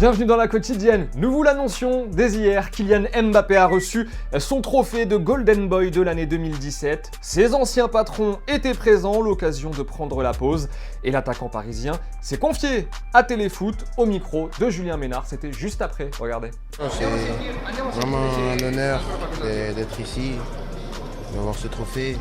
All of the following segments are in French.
Bienvenue dans la quotidienne. Nous vous l'annoncions dès hier, Kylian Mbappé a reçu son trophée de Golden Boy de l'année 2017. Ses anciens patrons étaient présents, l'occasion de prendre la pause. Et l'attaquant parisien s'est confié à Téléfoot au micro de Julien Ménard. C'était juste après, regardez. C'est vraiment un honneur d'être ici, d'avoir ce trophée.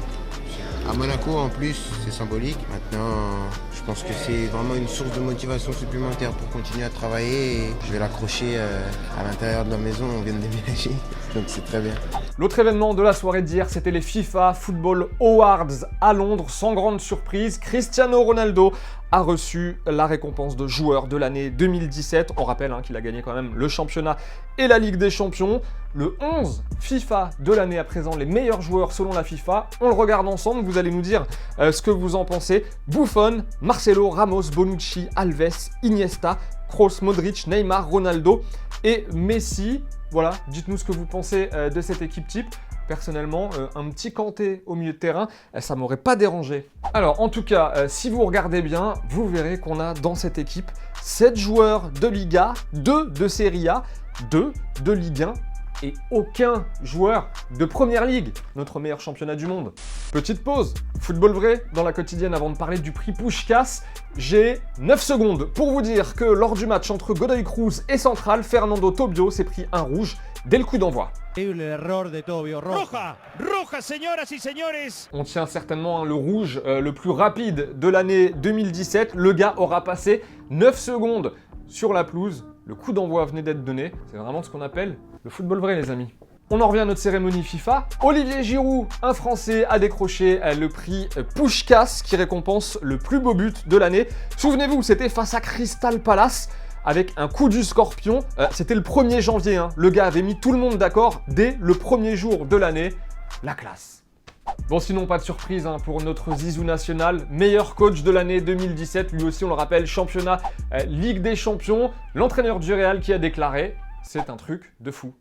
À Monaco en plus, c'est symbolique. Maintenant, je pense que c'est vraiment une source de motivation supplémentaire pour continuer à travailler. Et je vais l'accrocher à l'intérieur de la maison, on vient de déménager, donc c'est très bien. L'autre événement de la soirée d'hier, c'était les FIFA Football Awards à Londres. Sans grande surprise, Cristiano Ronaldo a reçu la récompense de joueur de l'année 2017. On rappelle qu'il a gagné quand même le championnat et la Ligue des Champions. Le 11 FIFA de l'année à présent, les meilleurs joueurs selon la FIFA. On le regarde ensemble, vous allez nous dire ce que vous en pensez. Buffon, Marcelo, Ramos, Bonucci, Alves, Iniesta, Kroos, Modric, Neymar, Ronaldo et Messi. Voilà, dites-nous ce que vous pensez de cette équipe type. Personnellement, un petit Kanté au milieu de terrain, ça m'aurait pas dérangé. Alors, en tout cas, si vous regardez bien, vous verrez qu'on a dans cette équipe 7 joueurs de Liga, 2 de Serie A, 2 de Ligue 1 et aucun joueur de Première Ligue, notre meilleur championnat du monde. Petite pause, football vrai dans la quotidienne avant de parler du prix Puskás. J'ai 9 secondes pour vous dire que lors du match entre Godoy Cruz et Central, Fernando Tobio s'est pris un rouge dès le coup d'envoi. Roja, señoras y señores. On tient certainement le rouge le plus rapide de l'année 2017. Le gars aura passé 9 secondes sur la pelouse. Le coup d'envoi venait d'être donné. C'est vraiment ce qu'on appelle le football vrai, les amis. On en revient à notre cérémonie FIFA. Olivier Giroud, un Français, a décroché le prix Puskás qui récompense le plus beau but de l'année. Souvenez-vous, c'était face à Crystal Palace avec un coup du scorpion. C'était le 1er janvier. Le gars avait mis tout le monde d'accord dès le premier jour de l'année. La classe. Bon, sinon, pas de surprise pour notre Zizou national, meilleur coach de l'année 2017. Lui aussi, on le rappelle, championnat Ligue des Champions. L'entraîneur du Real qui a déclaré, c'est un truc de fou.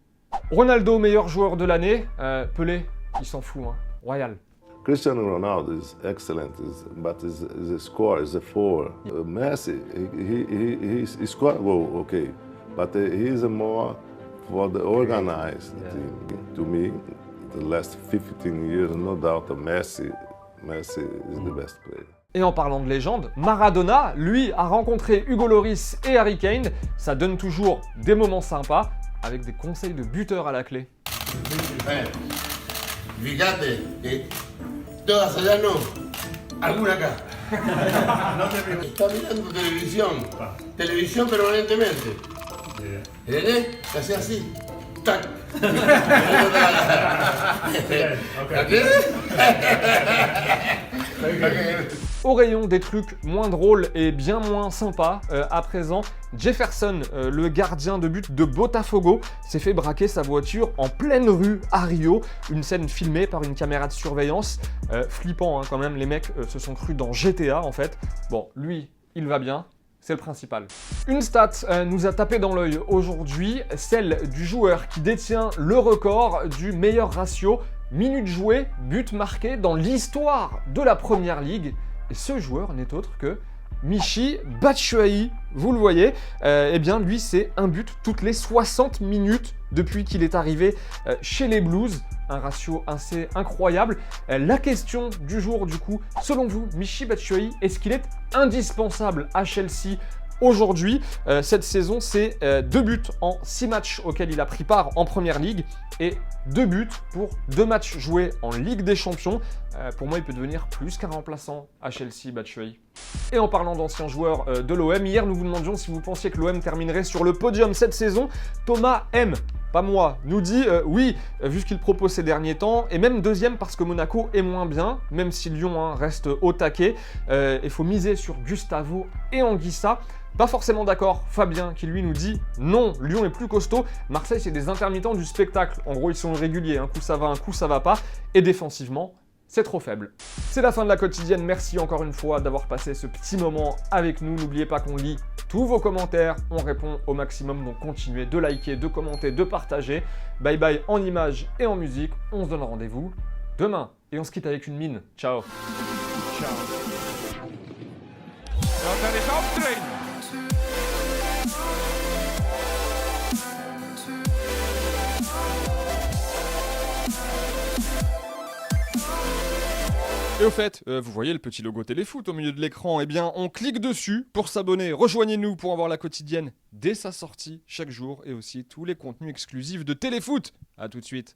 Ronaldo, meilleur joueur de l'année. Pelé, il s'en fout. Royal. Cristiano Ronaldo is excellent, but his score is a 4. Messi, he scored well, okay, but he is more for the organized team. To me, the last 15 years, no doubt, Messi is the best player. Et en parlant de légende, Maradona, lui, a rencontré Hugo Lloris et Harry Kane. Ça donne toujours des moments sympas, avec des conseils de buteur à la clé. Fíjate que todas allá no, alguna acá. Está mirando televisión permanentemente. ¿Entendés? Te hace así. Tac. Au rayon des trucs moins drôles et bien moins sympas, à présent, Jefferson, le gardien de but de Botafogo, s'est fait braquer sa voiture en pleine rue à Rio. Une scène filmée par une caméra de surveillance. Flippant quand même, les mecs se sont crus dans GTA en fait. Bon, lui, il va bien. C'est le principal. Une stat nous a tapé dans l'œil aujourd'hui, celle du joueur qui détient le record du meilleur ratio minutes jouées, buts marqués dans l'histoire de la Première Ligue. Et ce joueur n'est autre que Michy Batshuayi. Vous le voyez, eh bien lui c'est un but toutes les 60 minutes depuis qu'il est arrivé chez les Blues. Un ratio assez incroyable. La question du jour du coup, selon vous, Michy Batshuayi, est-ce qu'il est indispensable à Chelsea aujourd'hui? Cette saison, c'est 2 buts en 6 matchs auxquels il a pris part en Première Ligue et 2 buts pour 2 matchs joués en Ligue des Champions. Pour moi, il peut devenir plus qu'un remplaçant à Chelsea, Batshuayi. Et en parlant d'anciens joueurs de l'OM, hier nous vous demandions si vous pensiez que l'OM terminerait sur le podium cette saison. Thomas M, pas moi, nous dit oui, vu ce qu'il propose ces derniers temps, et même deuxième parce que Monaco est moins bien, même si Lyon reste au taquet. Il faut miser sur Gustavo et Anguissa. Pas forcément d'accord, Fabien qui lui nous dit non, Lyon est plus costaud, Marseille c'est des intermittents du spectacle, en gros ils sont irréguliers, un coup ça va, un coup ça va pas, et défensivement, c'est trop faible. C'est la fin de la quotidienne, merci encore une fois d'avoir passé ce petit moment avec nous, n'oubliez pas qu'on lit tous vos commentaires, on répond au maximum, donc continuez de liker, de commenter, de partager. Bye bye en images et en musique, on se donne rendez-vous demain, et on se quitte avec une mine, ciao. Ciao. Dat is aftrainen. Et au fait, vous voyez le petit logo Téléfoot au milieu de l'écran, eh bien on clique dessus pour s'abonner. Rejoignez-nous pour avoir la quotidienne dès sa sortie chaque jour et aussi tous les contenus exclusifs de Téléfoot. A tout de suite.